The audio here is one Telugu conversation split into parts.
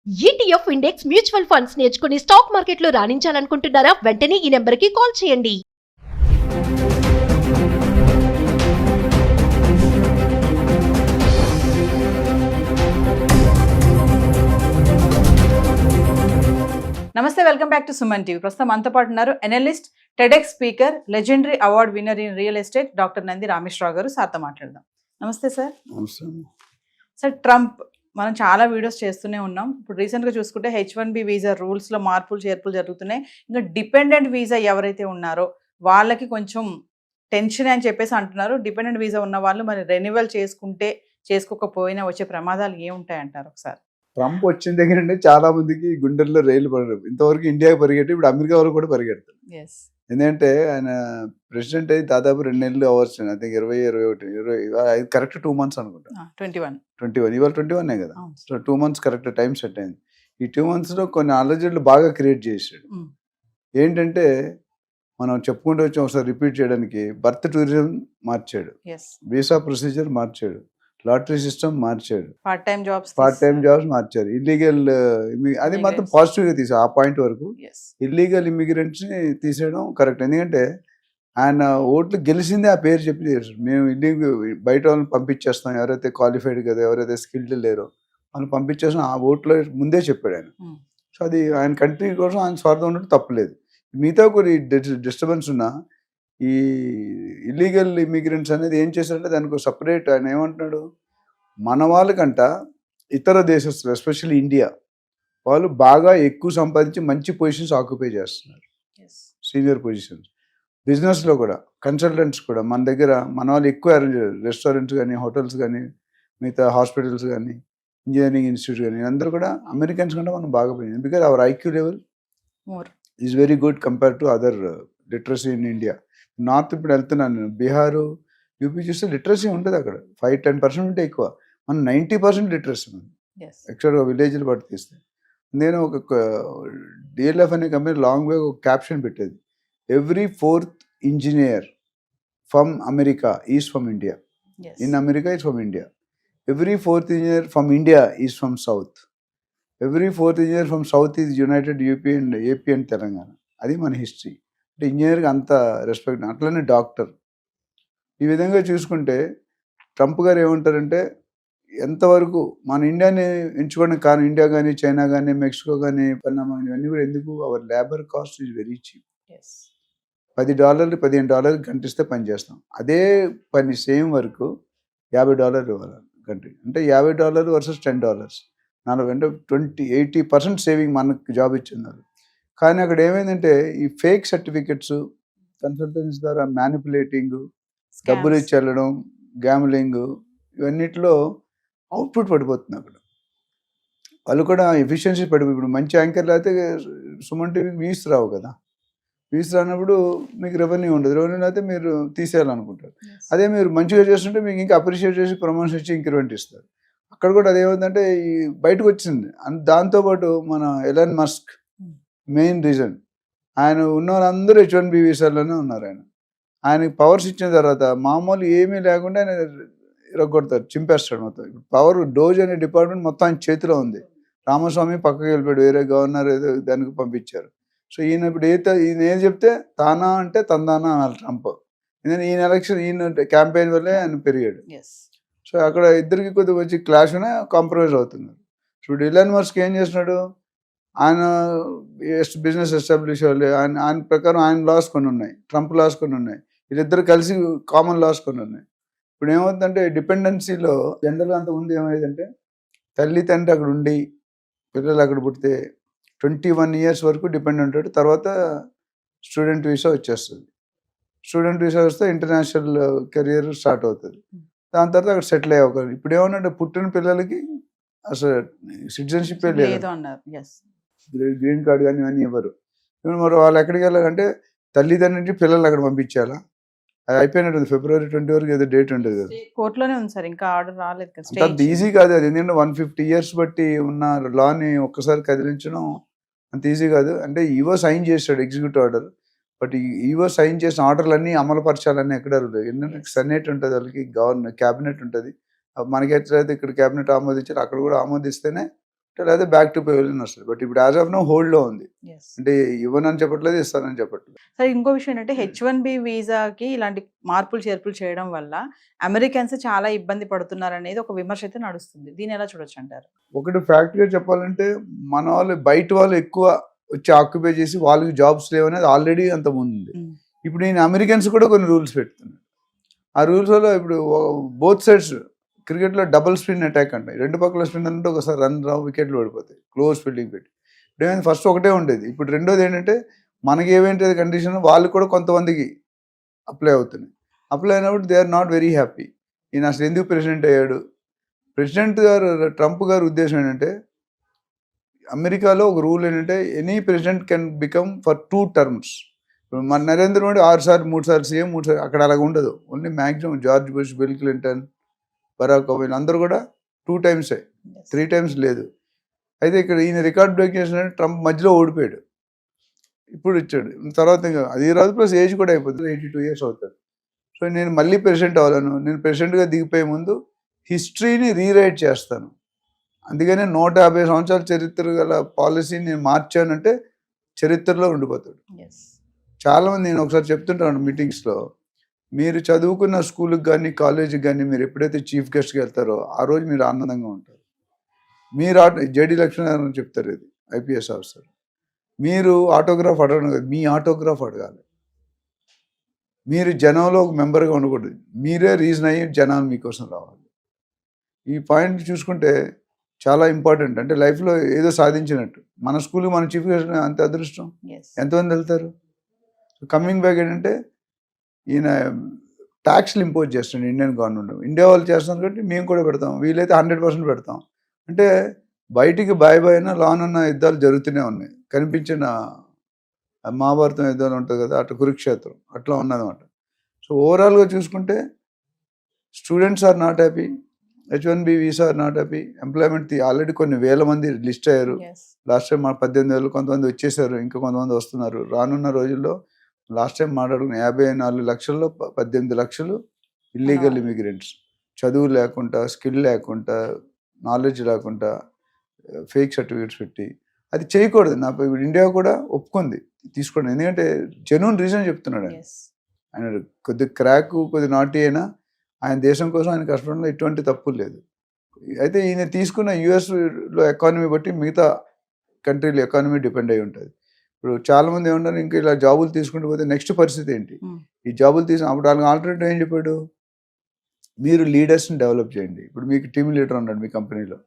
ఈటీఎఫ్ ఇండెక్స్ మ్యూచువల్ ఫండ్స్ నేర్చుకుని స్టాక్ మార్కెట్లో రాణించాలనుకుంటున్నారా? వెంటనే ఈ నెంబర్కి కాల్ చేయండి. నమస్తే, welcome back to Suman TV. ప్రస్తుతం మనతో పాటు ఉన్నారు analyst, TEDx speaker, legendary award winner in real estate doctor Nandi Rameshwar Rao గారు. సార్తో మాట్లాడదాం. నమస్తే సార్. సార్, ట్రంప్ మనం చాలా వీడియోస్ చేస్తూనే ఉన్నాం. ఇప్పుడు రీసెంట్గా చూసుకుంటే H1B వీసా రూల్స్లో మార్పులు చేర్పులు జరుగుతున్నాయి. ఇంకా డిపెండెంట్ వీసా ఎవరైతే ఉన్నారో వాళ్ళకి కొంచెం టెన్షన్ అని చెప్పేసి అంటున్నారు. డిపెండెంట్ వీసా ఉన్న వాళ్ళు మరి రెన్యువల్ చేసుకుంటే చేసుకోకపోయినా వచ్చే ప్రమాదాలు ఏముంటాయి అంటారు ఒకసారి? ట్రంప్ వచ్చిన దగ్గర నుండి చాలా మందికి గుండెల్లో రైలు పడరు. ఇంతవరకు ఇండియాకి పరిగెట్టి ఇప్పుడు అమెరికా వరకు కూడా పరిగెడతారు. ఎందుకంటే ఆయన ప్రెసిడెంట్ అయ్యి దాదాపు 2 నెలలు hours, I think 20 correct 2 months అనుకుంటా. 21 ఇవాళ 21 కదా. So 2 months correct time set అయింది. ఈ 2 months లో కొన్ని అలజడులు బాగా క్రియేట్ చేసాడు. ఏంటంటే మనం చెప్పుకుంటూ వచ్చి ఒకసారి రిపీట్ చేయడానికి, బర్త్ టూరిజం మార్చాడు, వీసా ప్రొసీజర్ మార్చాడు, లాటరీ సిస్టమ్ మార్చాడు, పార్ట్ టైం జాబ్స్ మార్చారు, ఇల్లీగల్ అది మాత్రం పాజిటివ్ గా తీసాడు. ఆ పాయింట్ వరకు ఇల్లీగల్ ఇమిగ్రెంట్స్ ని తీసేయడం కరెక్ట్. ఎందుకంటే ఆయన ఓట్లు గెలిచిందే ఆ పేరు చెప్పి చేశారు. మేము ఇల్లీగల్ బయట వాళ్ళని పంపించేస్తాం, ఎవరైతే క్వాలిఫైడ్ కదా, ఎవరైతే స్కిల్డ్ లేరో వాళ్ళని పంపించేస్తాం, ఆ ఓట్లో ముందే చెప్పాడు ఆయన. సో అది ఆయన కంట్రీ కోసం ఆయన స్వార్థం ఉన్నట్టు తప్పలేదు. మిగతా కొన్ని డిస్టర్బెన్స్ ఉన్నా ఈ ఇల్లీగల్ ఇమిగ్రెంట్స్ అనేది ఏం చేశారంటే దానికి సపరేట్ ఆయన ఏమంటున్నాడు, మన వాళ్ళకంట ఇతర దేశస్తులు ఎస్పెషల్లీ ఇండియా వాళ్ళు బాగా ఎక్కువ సంపాదించి మంచి పొజిషన్స్ ఆక్యుపై చేస్తున్నారు, సీనియర్ పొజిషన్స్. బిజినెస్లో కూడా కన్సల్టెంట్స్ కూడా మన దగ్గర మన వాళ్ళు ఎక్కువ అరేంజ్, రెస్టారెంట్స్ కానీ, హోటల్స్ కానీ, మిగతా హాస్పిటల్స్ కానీ, ఇంజనీరింగ్ ఇన్స్టిట్యూట్ కానీ, అందరూ కూడా అమెరికన్స్ కంటే మనం బాగా పోయింది. Because our IQ level is very good compare to other literacy in India. North ఇప్పుడు వెళ్తున్నాను నేను, బీహారు, యూపీ చూస్తే లిటరసీ ఉంటుంది అక్కడ 5-10% ఉంటే ఎక్కువ. మనం 90% లిటరసీ ఉంది ఎక్స్ట్రా విలేజ్లు బట్టి తీస్తే. నేను ఒక డిఎల్ఎఫ్ అనే కంపెనీ లాంగ్ వే ఒక క్యాప్షన్ పెట్టేది, every 4th engineer from America is from India, in America is from India. Every 4th engineer from India is from south, every 4th engineer from south is United UP and AP and Telangana. అది మన హిస్టరీ. అంటే ఇంజనీర్కి అంత రెస్పెక్ట్. అట్లనే డాక్టర్. ఈ విధంగా చూసుకుంటే ట్రంప్ గారు ఏమంటారంటే, ఎంతవరకు మన ఇండియాని ఎంచుకోవడానికి కారణం ఇండియా కానీ, చైనా కానీ, మెక్సికో కానీ, పనామా ఇవన్నీ కూడా ఎందుకు, our labour cost is very cheap. $10 $15 గంట ఇస్తే పని చేస్తాం. అదే పని సేమ్ వర్క్ $50 ఇవ్వాలి గంట. అంటే $50 వర్సెస్ $10, 40 అంటే 80% సేవింగ్ మనకు జాబ్ ఇచ్చిన్నారు. కానీ అక్కడ ఏమైందంటే ఈ ఫేక్ సర్టిఫికెట్స్, కన్సల్టెన్సీ ద్వారా మ్యానిపులేటింగ్, డబ్బులు ఇచ్చి వెళ్ళడం, గ్యామ్లింగ్, ఇవన్నిటిలో అవుట్పుట్ పడిపోతుంది. అక్కడ వాళ్ళు కూడా ఎఫిషియన్సీ పడిపోయి, ఇప్పుడు మంచి యాంకర్లు అయితే సుమన్ టీవీకి వ్యూస్ రావు కదా, వ్యూస్ రానప్పుడు మీకు రెవెన్యూ ఉండదు, రెవెన్యూ అయితే మీరు తీసేయాలనుకుంటారు. అదే మీరు మంచిగా చేస్తుంటే మీకు ఇంకా అప్రిషియేట్ చేసి ప్రమోషన్ ఇచ్చి ఇంక్రిమెంట్ ఇస్తారు. అక్కడ కూడా అదేమవుతుందంటే ఈ బయటకు వచ్చింది. దాంతోపాటు మన ఎలాన్ మస్క్ మెయిన్ రీజన్, ఆయన ఉన్న వాళ్ళందరూ H1B వీసాల్లోనే ఉన్నారు. ఆయనకి పవర్స్ ఇచ్చిన తర్వాత మామూలు ఏమీ లేకుండా ఆయన ఇరగొడతారు, చింపేస్తాడు మొత్తం. పవర్ డోజ్ అనే డిపార్ట్మెంట్ మొత్తం ఆయన చేతిలో ఉంది. రామస్వామి పక్కకి వెళ్ళిపోయాడు, వేరే గవర్నర్ ఏదో దానికి పంపించారు. సో ఈయన ఇప్పుడు ఈయన ఏం చెప్తే తానా అంటే తందానా అనాలి ట్రంప్. ఎందుకంటే ఈయన ఎలక్షన్, ఈయన క్యాంపెయిన్ వల్లే ఆయన పెరిగాడు. సో అక్కడ ఇద్దరికి కొద్దిగా వచ్చి క్లాష్ అనే కాంప్రమైజ్ అవుతున్నారు. ఇప్పుడు ఎలాన్ మస్క్ ఏం చేస్తున్నాడు, ఆయన బిజినెస్ ఎస్టాబ్లిష్ అవ్వాలి, ఆయన ప్రకారం ఆయన లాస్ కొన్ని ఉన్నాయి, ట్రంప్ లాస్ కొన్ని ఉన్నాయి, వీళ్ళిద్దరు కలిసి కామన్ లాస్ కొన్ని ఉన్నాయి. ఇప్పుడు ఏమవుతుందంటే డిపెండెన్సీలో జనరల్గా అంత ముందు ఏమైందంటే తల్లి తండ్రి అక్కడ ఉండి పిల్లలు అక్కడ పుడితే 21 years వరకు డిపెండ్ ఉంటాడు. తర్వాత స్టూడెంట్ వీసా వచ్చేస్తుంది. స్టూడెంట్ వీసా వస్తే ఇంటర్నేషనల్ కెరియర్ స్టార్ట్ అవుతుంది. దాని తర్వాత అక్కడ సెటిల్ అయ్యే అవకాశం. ఇప్పుడు ఏమన్నా పుట్టిన పిల్లలకి అసలు సిటిజన్షిప్ లేదు, గ్రీన్ కార్డు కానీ ఇవన్నీ ఇవ్వరు. మరి వాళ్ళు ఎక్కడికి వెళ్ళాలంటే తల్లిదండ్రుల నుంచి పిల్లలు అక్కడ పంపించాలా. అది అయిపోయినట్టుంది, February 20 వరకు ఏదో డేట్ ఉంటుంది కదా, కోర్టులోనే ఉంది సార్, ఇంకా ఆర్డర్ రాలేదు. అంత ఈజీ కాదు అది. ఎందుకంటే 150 years బట్టి ఉన్న లాని ఒక్కసారి కదిలించడం అంత ఈజీ కాదు. అంటే ఈవో సైన్ చేస్తాడు executive order, but EO sign చేసిన ఆర్డర్లన్నీ అమలు పరచాలని ఎక్కడ లేదు. ఎందుకంటే సెనేట్ ఉంటుంది, వాళ్ళకి క్యాబినెట్ ఉంటుంది. మనకి ఎట్లయితే ఇక్కడ క్యాబినెట్ ఆమోదించారు అక్కడ కూడా ఆమోదిస్తేనే లేదా బ్యాక్ టు పెవిలియన్ వస్తుంది. బట్ ఇప్పుడు యాజ్ ఆఫ్ నో హోల్డ్లో ఉంది. Yes. అంటే ఇవ్వనని చెప్పట్లేదు, ఇస్తానని చెప్పట్లేదు. సరే, ఇంకో విషయం ఏంటంటే H1B వీసాకి ఇలాంటి మార్పులు చేర్పులు చేయడం వల్ల అమెరికన్స్ చాలా ఇబ్బంది పడుతున్నారు అనేది ఒక విమర్శ అయితే నడుస్తుంది. దీన్ని ఎలా చూడొచ్చు అంటారు? ఒకటి ఫ్యాక్ట్గా చెప్పాలంటే మన వాళ్ళు బయట వాళ్ళు ఎక్కువ వచ్చి ఆక్యుపై చేసి వాళ్ళకి జాబ్స్ లేవనేది ఆల్రెడీ అంత ముందు ఉంది. ఇప్పుడు నేను అమెరికన్స్ కూడా కొన్ని రూల్స్ పెడుతున్నాను. ఆ రూల్స్ వల్ల ఇప్పుడు బోత్ సైడ్స్ క్రికెట్లో డబుల్ స్పిన్ అటాక్ అంటాయి. రెండు పక్కల స్పిన్ అంటే ఒకసారి రన్ రావు, వికెట్లు పడిపోతాయి, క్లోజ్ ఫీల్డింగ్ పెట్టి. ఇప్పుడు ఏమైంది, ఫస్ట్ ఒకటే ఉండేది, ఇప్పుడు రెండోది ఏంటంటే మనకి ఏమేంటి కండిషన్ వాళ్ళు కూడా కొంతమందికి అప్లై అవుతున్నాయి. అప్లై అయినప్పుడు they are not very happy. ఈయన అసలు ఎందుకు ప్రెసిడెంట్ అయ్యాడు? ప్రెసిడెంట్ గారు ట్రంప్ గారి ఉద్దేశం ఏంటంటే అమెరికాలో ఒక రూల్ ఏంటంటే any president can become for 2 terms. మన నరేంద్ర మోడీ 6 సార్లు 3 సార్లు సీఎం, 3 సార్లు, అక్కడ అలాగ ఉండదు. Only maximum George Bush, Bill Clinton, Barack Obama అందరూ కూడా 2 times, 3 times లేదు. అయితే ఇక్కడ ఈయన రికార్డ్ బ్రేక్ చేసినట్టు ట్రంప్ మధ్యలో ఓడిపోయాడు, ఇప్పుడు ఇచ్చాడు. తర్వాత ఇంకా అది రాదు, ప్లస్ ఏజ్ కూడా అయిపోతుంది, 82 years అవుతాడు. సో నేను మళ్ళీ ప్రెసిడెంట్ అవ్వాలను, నేను ప్రెసిడెంట్గా దిగిపోయే ముందు హిస్టరీని రీరైట్ చేస్తాను, అందుకనే 150 సంవత్సరాల చరిత్ర గల పాలసీని నేను మార్చానంటే చరిత్రలో ఉండిపోతాడు. చాలామంది నేను ఒకసారి చెప్తుంటాను మీటింగ్స్లో, మీరు చదువుకున్న స్కూల్కి కానీ కాలేజీకి కానీ మీరు ఎప్పుడైతే చీఫ్ గెస్ట్కి వెళ్తారో ఆ రోజు మీరు ఆనందంగా ఉంటారు. మీరు జేడి లక్ష్మీనారాయణ చెప్తారు, ఇది ఐపీఎస్ ఆఫీసర్, మీరు ఆటోగ్రాఫ్ అడగడం కాదు, మీ ఆటోగ్రాఫ్ అడగాలి. మీరు జనంలో ఒక మెంబర్గా ఉండకూడదు, మీరే రీజన్ అయ్యి జనాలు మీకోసం రావాలి. ఈ పాయింట్ చూసుకుంటే చాలా ఇంపార్టెంట్. అంటే లైఫ్లో ఏదో సాధించినట్టు. మన స్కూల్కి మన చీఫ్ గెస్ట్ అంత అదృష్టం ఎంతమంది వెళ్తారు? కమింగ్ బ్యాక్ ఏంటంటే ఈయన ట్యాక్స్లు ఇంపోజ్ చేస్తాడు ఇండియన్ గవర్నమెంట్. ఇండియా వాళ్ళు చేస్తాం కాబట్టి మేము కూడా పెడతాం, వీలైతే 100% పెడతాం. అంటే బయటికి బాయ్ అయినా లాన్ ఉన్న యుద్ధాలు జరుగుతూనే ఉన్నాయి. కనిపించిన మహాభారతం యుద్ధాలు ఉంటుంది కదా, అటు కురుక్షేత్రం అట్లా ఉన్నదన్నమాట. సో ఓవరాల్గా చూసుకుంటే students are not happy, H1B visa are not happy, employment already కొన్ని వేల మంది లిస్ట్ అయ్యారు. లాస్ట్ టైం 18,000 కొంతమంది వచ్చేసారు, ఇంకా కొంతమంది వస్తున్నారు. రానున్న రోజుల్లో లాస్ట్ టైం మాట్లాడుకున్న 54 లక్షల్లో 18 లక్షలు ఇల్లీగల్ ఇమిగ్రెంట్స్, చదువు లేకుండా, స్కిల్ లేకుండా, నాలెడ్జ్ లేకుండా, ఫేక్ సర్టిఫికేట్స్ పెట్టి. అది చేయకూడదు. నాకు ఇప్పుడు ఇండియా కూడా ఒప్పుకుంది తీసుకోండి, ఎందుకంటే జెన్యూన్ రీజన్ చెప్తున్నాడు ఆయన కొద్ది క్రాక్, కొద్ది నాటి అయినా ఆయన దేశం కోసం ఆయన కష్టపడంలో ఎటువంటి తప్పు లేదు. అయితే ఈయన తీసుకున్న యుఎస్లో ఎకానమీ బట్టి మిగతా కంట్రీల ఎకానమీ డిపెండ్ అయి ఉంటుంది. ఇప్పుడు చాలామంది ఏమన్నారు, ఇంకా ఇలా జాబులు తీసుకుంటూ పోతే నెక్స్ట్ పరిస్థితి ఏంటి? ఈ జాబులు అప్పుడు వాళ్ళకి ఆల్టర్నేటివ్ ఏం చెప్పాడు, మీరు లీడర్స్ని డెవలప్ చేయండి. ఇప్పుడు మీకు టీమ్ లీడర్ ఉన్నాడు మీ కంపెనీలో,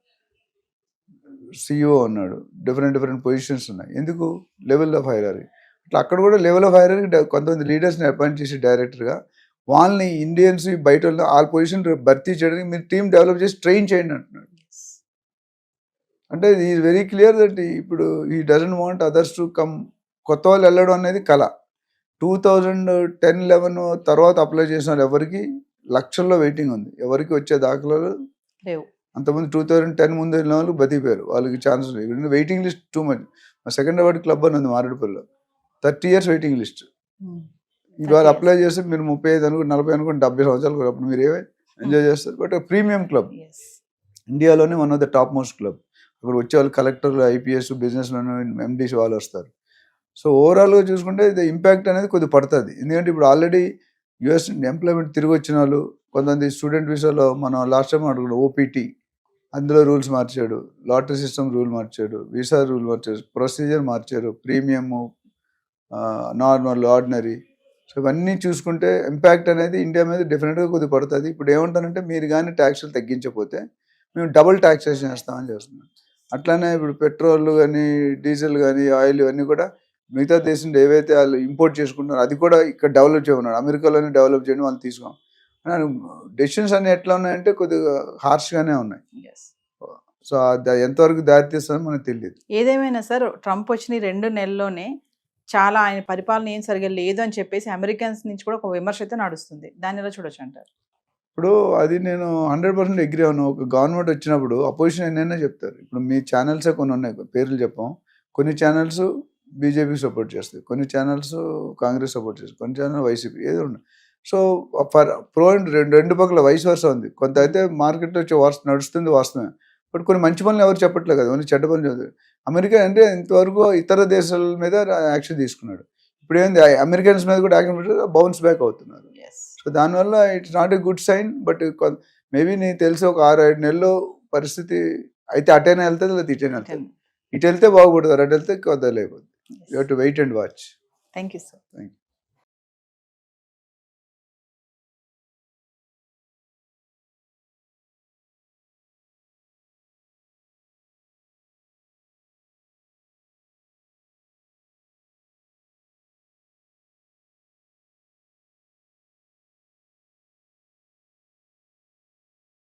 సిఇఓ ఉన్నాడు, డిఫరెంట్ పొజిషన్స్ ఉన్నాయి. ఎందుకు? Level of hierarchy. అట్లా అక్కడ కూడా లెవెల్ ఆఫ్ హైరారీ కొంతమంది లీడర్స్ని అపాయింట్ చేసి డైరెక్టర్గా వాళ్ళని ఇండియన్స్ బయట ఆ పొజిషన్ భర్తీ చేయడానికి మీరు టీం డెవలప్ చేసి ట్రైన్ చేయండి అంటున్నాడు. అంటే ఈజ్ వెరీ క్లియర్ దట్ ఇప్పుడు ఈ doesn't want others to come. కొత్త వాళ్ళు వెళ్ళడం అనేది కళ. 2010-11 తర్వాత అప్లై చేసిన వాళ్ళు ఎవరికి లక్షల్లో వెయిటింగ్ ఉంది, ఎవరికి వచ్చే దాఖలాలు లేవు. అంతమంది 2010 ముందు వెళ్ళిన వాళ్ళు బతికిపోయారు, వాళ్ళకి ఛాన్స్ లేదు. Waiting list too much. మా సెకండ్ అవార్డు క్లబ్ అని ఉంది మారేడుపల్లిలో, 30 years వెయిటింగ్ లిస్ట్. ఇవాళ అప్లై చేస్తే మీరు 35 అనుకుంటే 40 అనుకుంటే 70 సంవత్సరాలు అప్పుడు మీరు ఏవే ఎంజాయ్ చేస్తారు. బట్ ప్రీమియం క్లబ్, ఇండియాలోనే one of the top most club. అక్కడ వచ్చే వాళ్ళు కలెక్టర్లు, ఐపీఎస్, బిజినెస్లోనే ఎండీస్ వాళ్ళు వస్తారు. సో ఓవరాల్గా చూసుకుంటే ఇది ఇంపాక్ట్ అనేది కొద్దిగా పడుతుంది. ఎందుకంటే ఇప్పుడు ఆల్రెడీ యుఎస్ ఎంప్లాయ్మెంట్ తిరిగి వచ్చిన వాళ్ళు, కొంతమంది స్టూడెంట్ వీసాలో మనం లాస్ట్ టైం అడుగుతాం ఓపీటీ, అందులో రూల్స్ మార్చాడు, లాటరీ సిస్టమ్ రూల్ మార్చాడు, వీసా రూల్ మార్చాడు, ప్రొసీజర్ మార్చారు, ప్రీమియము, నార్మల్, ఆర్డినరీ. సో ఇవన్నీ చూసుకుంటే ఇంపాక్ట్ అనేది ఇండియా మీద డెఫినెట్గా కొద్దిగా పడుతుంది. ఇప్పుడు ఏమంటారంటే మీరు కానీ ట్యాక్స్లు తగ్గించకపోతే మేము డబుల్ ట్యాక్సేషన్ చేస్తామని చేస్తున్నాం. అట్లానే ఇప్పుడు పెట్రోల్ కానీ, డీజిల్ కానీ, ఆయిల్ ఇవన్నీ కూడా మిగతా దేశంలో ఏవైతే వాళ్ళు ఇంపోర్ట్ చేసుకుంటున్నారో అది కూడా ఇక్కడ డెవలప్ చేయమన్నాడు. అమెరికాలోనే డెవలప్ చేయడం వాళ్ళు తీసుకోం. డెసిషన్స్ అన్నీ ఎట్లా ఉన్నాయంటే కొద్దిగా హార్ష్గానే ఉన్నాయి. సో ఎంతవరకు దారితీస్తుందో మనకు తెలియదు. ఏదేమైనా సార్, ట్రంప్ వచ్చిన 2 నెలల్లోనే చాలా ఆయన పరిపాలన ఏం సరిగా లేదు అని చెప్పేసి అమెరికన్స్ నుంచి కూడా ఒక విమర్శ అయితే నడుస్తుంది. దాన్ని ఎలా చూడొచ్చు అంటారు? ఇప్పుడు అది నేను 100% అగ్రీ అవును. ఒక గవర్నమెంట్ వచ్చినప్పుడు అపోజిషన్ ఎన్నైనా చెప్తారు. ఇప్పుడు మీ ఛానల్సే కొన్ని ఉన్నాయి, పేర్లు చెప్పాం. కొన్ని ఛానల్స్ బీజేపీకి సపోర్ట్ చేస్తాయి, కొన్ని ఛానల్స్ కాంగ్రెస్ సపోర్ట్ చేస్తాయి, కొన్ని ఛానల్ వైసీపీ, ఏదో ఉన్నాయి. సో ఫర్ ప్రో అండ్ రెండు పక్కల వయసు వరుస ఉంది. కొంత అయితే మార్కెట్లో వచ్చే నడుస్తుంది వాస్తవమే. బట్ కొన్ని మంచి పనులు ఎవరు చెప్పట్లేదు కదా, ఓన్లీ చెడ్డ పనులు చెప్తారు. అమెరికా అంటే ఇంతవరకు ఇతర దేశాల మీద యాక్షన్ తీసుకున్నాడు, ఇప్పుడు ఏంది అమెరికన్స్ మీద కూడా యాక్షన్ బౌన్స్ బ్యాక్ అవుతున్నారు. సో దానివల్ల it's not a good sign. But maybe నీకు తెలిసి ఒక 6-7 నెలల్లో పరిస్థితి అయితే అటైనా వెళ్తుంది, లేదా ఇటైనా వెళ్తుంది. ఇటు వెళ్తే బాగుపడతారు, అటు వెళ్తే కొద్దిగా లేకపోతే. You have to wait and watch. Thank you sir. Thank you.